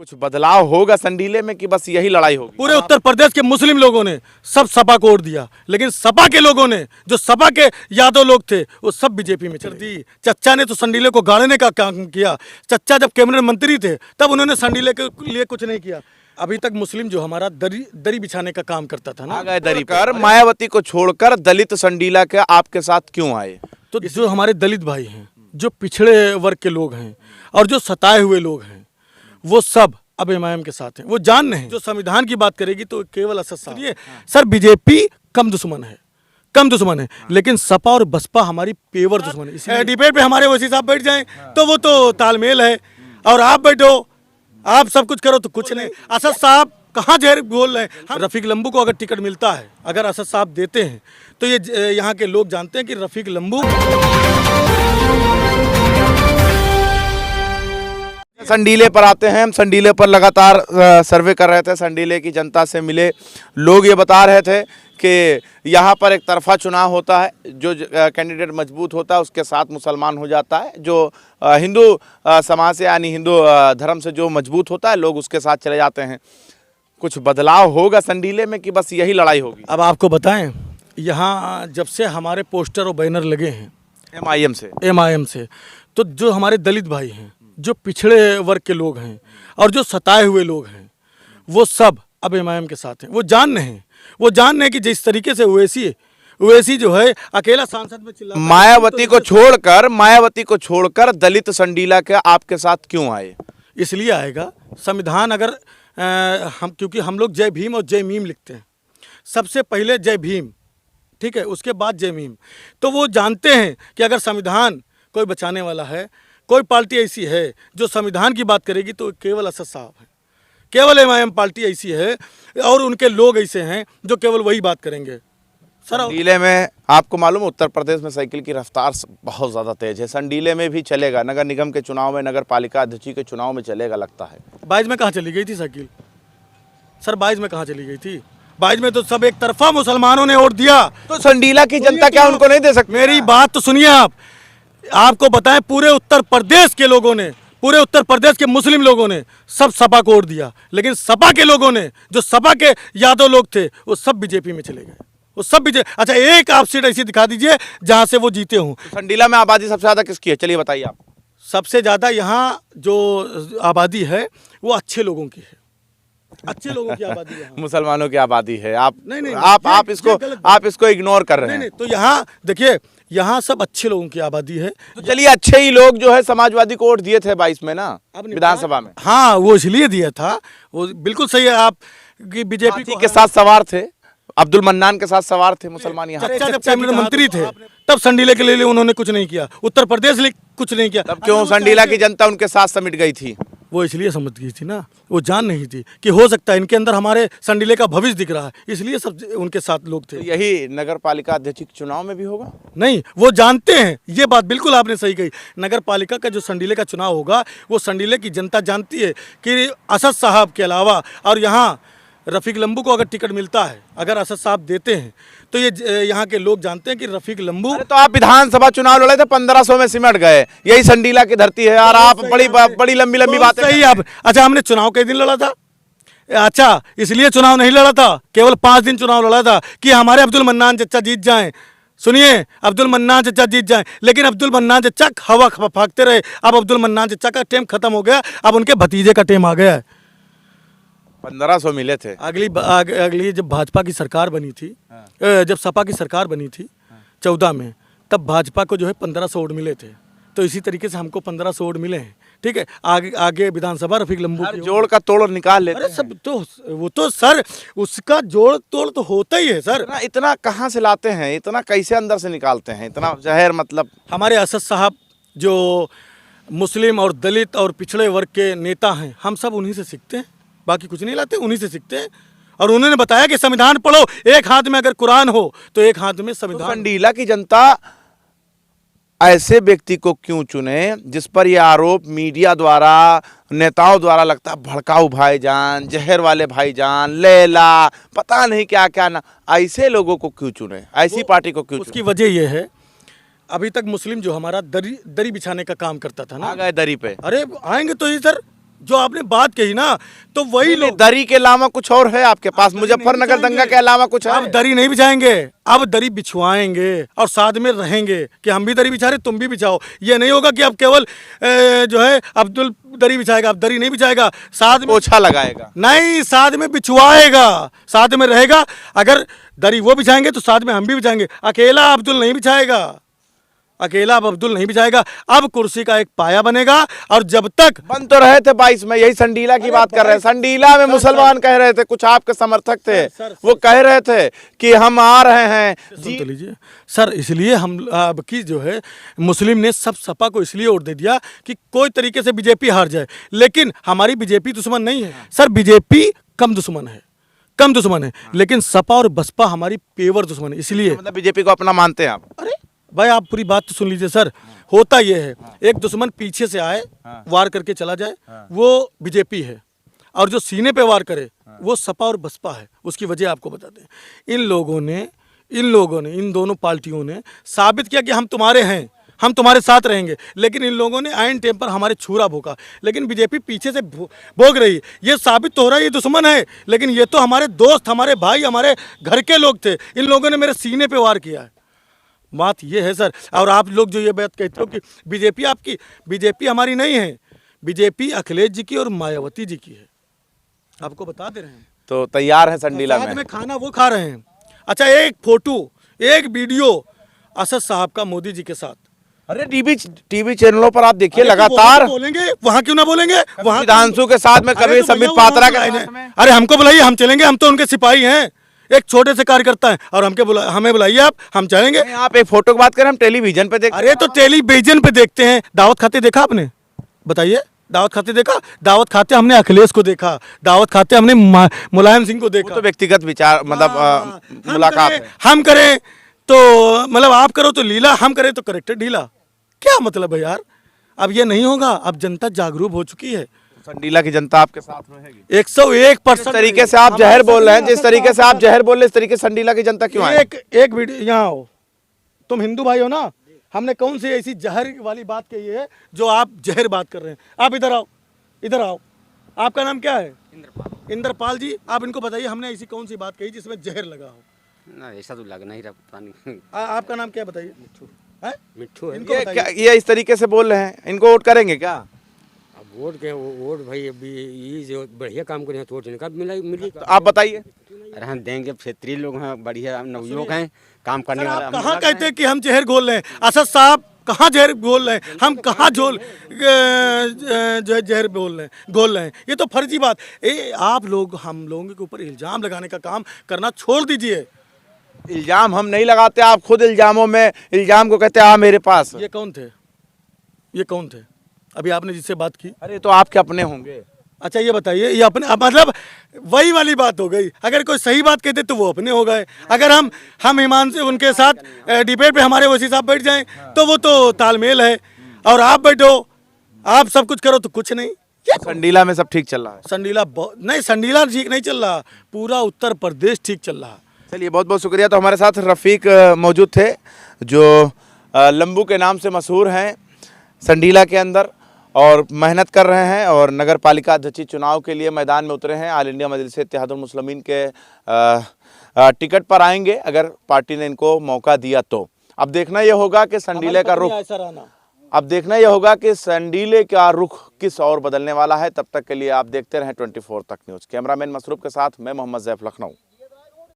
कुछ बदलाव होगा संडीले में कि बस यही लड़ाई होगी? पूरे उत्तर प्रदेश के मुस्लिम लोगों ने सब सपा को वोट दिया, लेकिन सपा के लोगों ने, जो सपा के यादव लोग थे, वो सब बीजेपी में चल दी। चच्चा ने तो संडीले को गाड़ने का काम किया। चच्चा जब कैबिनेट मंत्री थे तब उन्होंने संडीले के लिए कुछ नहीं किया। अभी तक मुस्लिम जो हमारा दरी बिछाने का काम करता था ना, आ गए दरी पर। मायावती को छोड़कर दलित संडीला के आपके साथ क्यों आए? तो जो हमारे दलित भाई हैं, जो पिछड़े वर्ग के लोग हैं और जो सताए हुए लोग हैं, वो सब अब एमआईएम के साथ हैं। वो जान नहीं, जो संविधान की बात करेगी तो केवल असद साहब। सर बीजेपी कम दुश्मन है, लेकिन सपा और बसपा हमारी पेवर दुश्मन है। इसलिए डिबेट पे हमारे वसी साहब बैठ जाएं तो वो तो तालमेल है, और आप बैठो, आप सब कुछ करो तो कुछ नहीं। असद साहब कहाँ जहर बोल रहे हैं? रफीक लंबू को अगर टिकट मिलता है, अगर असद साहब देते हैं, तो ये यहाँ के लोग जानते हैं कि रफीक लंबू। संडीले पर आते हैं हम। संडीले पर लगातार सर्वे कर रहे थे, संडीले की जनता से मिले लोग ये बता रहे थे कि यहाँ पर एक तरफा चुनाव होता है। जो कैंडिडेट मजबूत होता है उसके साथ मुसलमान हो जाता है, जो हिंदू समाज से यानी हिंदू धर्म से जो मजबूत होता है लोग उसके साथ चले जाते हैं। कुछ बदलाव होगा संडीले में कि बस यही लड़ाई होगी? अब आपको बताएं, यहाँ जब से हमारे पोस्टर और बैनर लगे हैं एमआईएम से, तो जो हमारे दलित भाई हैं, जो पिछड़े वर्ग के लोग हैं और जो सताए हुए लोग हैं, वो सब अब एमआईएम के साथ हैं। वो जान रहे कि जिस तरीके से ओवैसी जो है अकेला सांसद में चिल्ला। मायावती को छोड़कर दलित संडीला के आपके साथ क्यों आए? इसलिए आएगा, संविधान अगर क्योंकि हम लोग जय भीम और जय मीम लिखते हैं। सबसे पहले जय भीम, ठीक है, उसके बाद जय मीम। तो वो जानते हैं कि अगर संविधान कोई बचाने वाला है, कोई पार्टी ऐसी है जो संविधान की बात करेगी तो केवल असद साहब है। केवल एमआईएम पार्टी ऐसी है और उनके लोग ऐसे हैं जो केवल वही बात करेंगे। संडीले में आपको मालूम है उत्तर प्रदेश में साइकिल की रफ्तार बहुत ज़्यादा तेज है। संडीले में भी चलेगा, नगर निगम के चुनाव में, नगर पालिका अध्यक्ष के चुनाव में चलेगा लगता है। 22 में कहाँ चली गई थी साइकिल? सर 22 में कहाँ चली गई थी? 22 में तो सब एक तरफा मुसलमानों ने वोट दिया। तो संडीला की जनता क्या उनको नहीं दे सकती? मेरी बात तो सुनिए आप। आपको बताएं, पूरे उत्तर प्रदेश के लोगों ने, पूरे उत्तर प्रदेश के मुस्लिम लोगों ने सब सपा को वोट दिया, लेकिन सपा के लोगों ने, जो सपा के यादव लोग थे, वो सब बीजेपी में चले गए। वो सब बीजेपी। अच्छा, एक आप सीट ऐसी दिखा दीजिए जहां से वो जीते हों। तो संडीला में आबादी सबसे ज्यादा किसकी है? चलिए बताइए आप। सबसे ज्यादा यहाँ जो आबादी है वो अच्छे लोगों की है। अच्छे लोगों की आबादी है। मुसलमानों की आबादी है। आप नहीं, आप इसको इग्नोर कर रहे हैं। नहीं, तो यहाँ देखिए, यहाँ सब अच्छे लोगों की आबादी है। तो चलिए, अच्छे ही लोग जो है समाजवादी को वोट दिए थे 22 में ना, विधानसभा में। हाँ, वो इसलिए दिया था, वो बिल्कुल सही है। आप बीजेपी के साथ सवार थे, अब्दुल मन्नान के साथ सवार थे मुसलमान यहाँ। जब कैबिनेट मंत्री थे तब संडीले के लिए उन्होंने कुछ नहीं किया, उत्तर प्रदेश लिए कुछ नहीं किया। तब क्यों संडीला की जनता उनके साथ समिट गई थी? वो इसलिए समझ गई थी ना, वो जान नहीं थी कि हो सकता है इनके अंदर हमारे संडीले का भविष्य दिख रहा है, इसलिए सब उनके साथ लोग थे। तो यही नगर पालिका अध्यक्ष के चुनाव में भी होगा? नहीं, वो जानते हैं, ये बात बिल्कुल आपने सही कही। नगर पालिका का जो संडीले का चुनाव होगा, वो संडीले की जनता जानती है कि असद साहब के अलावा, और यहाँ रफीक लंबू को अगर टिकट मिलता है, अगर असद साहब देते हैं, तो ये यहाँ के लोग जानते हैं कि रफीक लंबू। तो आप विधानसभा चुनाव लड़े थे, 1500 में सिमट गए। यही संडीला की धरती है और आप बड़ी लंबी बातें। सही आप। अच्छा, हमने चुनाव कई दिन लड़ा था? अच्छा, इसलिए चुनाव नहीं लड़ा था, केवल 5 दिन चुनाव लड़ा था कि हमारे अब्दुल मन्नान चचा जीत जाएं। सुनिए, अब्दुल मन्नान चचा जीत जाएं, लेकिन अब्दुल मन्नान चचा हवा फाँकते रहे। अब अब्दुल मन्नान चचा का टेम खत्म हो गया, अब उनके भतीजे का टेम आ गया है। 1500 मिले थे। अगली जब भाजपा की सरकार बनी थी, जब सपा की सरकार बनी थी 14 में, तब भाजपा को जो है 1500 वोट मिले थे। तो इसी तरीके से हमको 1500 वोट मिले हैं। ठीक है, आगे विधानसभा रफीक लंबू जोड़ का तोड़ निकाल लेते हैं। सब तो वो तो सर, उसका जोड़ तोड़ तो होता ही है सर। इतना कहाँ से लाते हैं? इतना कैसे अंदर से निकालते हैं इतना जहर? मतलब हमारे असद साहब जो मुस्लिम और दलित और पिछड़े वर्ग के नेता हैं, हम सब उन्हीं से सीखते हैं, बाकी कुछ नहीं लाते, उन्हीं से सीखते हैं। और उन्होंने बताया कि संविधान पढ़ो, एक हाथ में अगर कुरान हो तो एक हाथ में संविधान। तो संडीला की जनता ऐसे व्यक्ति को क्यों चुने जिस पर यह आरोप मीडिया द्वारा, नेताओं द्वारा लगता है भड़काऊ भाईजान, जहर वाले भाईजान, लैला, पता नहीं क्या क्या ना, ऐसे लोगों को क्यों चुने? ऐसी पार्टी को क्यों चुने? उसकी वजह यह है, अभी तक मुस्लिम जो हमारा दरी बिछाने का काम करता था ना, आ गए दरी पे। अरे आएंगे तो ही सर, जो आपने बात कही ना, तो वही लोग दरी के अलावा कुछ और है आपके पास? मुजफ्फरनगर दंगा के अलावा कुछ है? अब दरी नहीं बिछाएंगे, अब दरी बिछवाएंगे और साथ में रहेंगे कि हम भी दरी बिछा रहे तुम भी बिछाओ। ये नहीं होगा कि अब केवल जो है अब्दुल दरी बिछाएगा, अब दरी नहीं बिछाएगा, साथ में पोछा लगाएगा। नहीं, साथ में बिछवाएगा, साथ में रहेगा। अगर दरी वो बिछाएंगे तो साथ में हम भी बिछाएंगे। अकेला अब्दुल नहीं बिछाएगा, अकेला अब अब्दुल नहीं बिछाएगा। अब कुर्सी का एक पाया बनेगा और जब तक बन तो रहे थे 22 में, यही संडीला की बात कर रहे हैं। संडीला में मुसलमान कह रहे थे, कुछ आपके समर्थक थे, वो कह रहे थे कि हम आ रहे हैं। सुन तो लीजिए सर, इसलिए हम अब की जो है मुस्लिम ने सब सपा को इसलिए वोट दे दिया कि कोई तरीके से बीजेपी हार जाए, लेकिन हमारी बीजेपी दुश्मन नहीं है सर। बीजेपी कम दुश्मन है, कम दुश्मन है, लेकिन सपा और बसपा हमारी पेवर दुश्मन है। इसलिए मतलब बीजेपी को अपना मानते हैं आप? अरे भाई आप पूरी बात तो सुन लीजिए सर। होता ये है, एक दुश्मन पीछे से आए वार करके चला जाए, वो बीजेपी है, और जो सीने पे वार करे वो सपा और बसपा है। उसकी वजह आपको बताते हैं। इन लोगों ने इन दोनों पार्टियों ने साबित किया कि हम तुम्हारे हैं, हम तुम्हारे साथ रहेंगे, लेकिन इन लोगों ने आयन टेम पर हमारे छुरा भोंका। लेकिन बीजेपी पीछे से भोग रही है, ये साबित तो हो रहा है ये दुश्मन है, लेकिन ये तो हमारे दोस्त, हमारे भाई, हमारे घर के लोग थे। इन लोगों ने मेरे सीने पे वार किया है। बात ये है सर। और आप लोग जो ये बात कहते हो कि बीजेपी आपकी, बीजेपी हमारी नहीं है, बीजेपी अखिलेश जी की और मायावती जी की है, आपको बता दे रहे हैं। तो तैयार है संडीला साथ में? में खाना वो खा रहे हैं। अच्छा, एक फोटो, एक वीडियो असद साहब का मोदी जी के साथ। अरे टीवी चैनलों पर आप देखिए अरे तो लगातार। बोलेंगे, वहाँ क्यों ना बोलेंगे? वहाँ सुधांशु के साथ में, कभी अरे तो संबित भैया पात्रा वहाँ के तो साथ में। अरे हमको बुलाइए, हम चलेंगे, हम तो उनके सिपाही हैं। एक छोटे से कार्यकर्ता है और हमें बुलाइए आप, हम चलेंगे। आप एक फोटो की बात करें, हम टेलीविजन पे देख। अरे तो टेलीविजन पे देखते हैं। दावत खाते देखा आपने? बताइए, दावत खाते देखा? दावत खाते हमने अखिलेश को देखा, दावत खाते हमने मुलायम सिंह को देखा। तो व्यक्तिगत विचार मतलब मुलाकात है। हम करें तो मतलब आप करो तो लीला, हम करें तो करेक्टर ढीला। क्या मतलब है यार? अब ये नहीं होगा। अब जनता जागरूक हो चुकी है। संडीला की जनता आपके साथ रहेगी 101%। जिस तरीके से आप जहर बोल रहे हैं, जिस तरीके से आप जहर बोल रहे हैं, इस तरीके से संडीला की जनता क्यों आए? एक वीडियो, यहाँ आओ, तुम हिंदू भाई हो ना, हमने कौन सी ऐसी जहर वाली बात कही है जो आप जहर बात कर रहे हैं? आप इधर आओ, इधर आओ। आपका नाम क्या है? इंद्रपाल जी। आप इनको बताइए हमने ऐसी कौन सी बात कही जिसमें जहर लगा हो? ना, ऐसा तो लग नहीं रहा, पता नहीं। आपका नाम क्या बताइए? मिट्ठू है। इनको बताइए। ये इस तरीके से बोल रहे हैं, इनको वोट करेंगे क्या? अब वोट के वोट भाई, अभी ये जो बढ़िया काम करे तो वोट इनका मिली। तो आप बताइए। अरे हम देंगे, क्षेत्रीय लोग हैं, बढ़िया नवयुवक हैं, काम करने वाला। आप कहाँ कहते हैं कि हम जहर घोल रहे हैं? असद साहब कहाँ जहर घोल रहे हैं? हम कहाँ जो है जहर घोल रहे हैं? ये तो फर्जी बात। आप लोग हम लोगों के ऊपर इल्जाम लगाने का काम करना छोड़ दीजिए। इल्जाम हम नहीं लगाते, आप खुद इल्जामों में इल्जाम को कहते हैं आ मेरे पास। ये कौन थे? ये कौन थे अभी आपने जिससे बात की? अरे तो आपके अपने होंगे। अच्छा ये बताइए, ये अपने मतलब वही वाली बात हो गई। अगर कोई सही बात कहते तो वो अपने हो गए। अगर हम ईमान से उनके साथ डिबेट पे हमारे वसी साहब बैठ जाएं तो वो तो तालमेल है, और आप बैठो, आप सब कुछ करो तो कुछ नहीं। संडीला में सब ठीक चल रहा है? संडीला नहीं, संडीला ठीक नहीं चल रहा, पूरा उत्तर प्रदेश ठीक चल रहा। चलिए, बहुत बहुत शुक्रिया। तो हमारे साथ रफ़ीक मौजूद थे, जो लंबू के नाम से मशहूर हैं संडीला के अंदर, और मेहनत कर रहे हैं और नगर पालिका अध्यक्ष चुनाव के लिए मैदान में उतरे हैं। ऑल इंडिया मजलिस-ए-इत्तेहादुल मुस्लिमीन के टिकट पर आएंगे अगर पार्टी ने इनको मौका दिया तो। अब देखना यह होगा कि संडीले का रुख, अब देखना यह होगा कि संडीले का रुख किस और बदलने वाला है। तब तक के लिए आप देखते रहें 24 तक न्यूज़। कैमरामैन मसरूफ के साथ मैं मोहम्मद ज़ैफ, लखनऊ।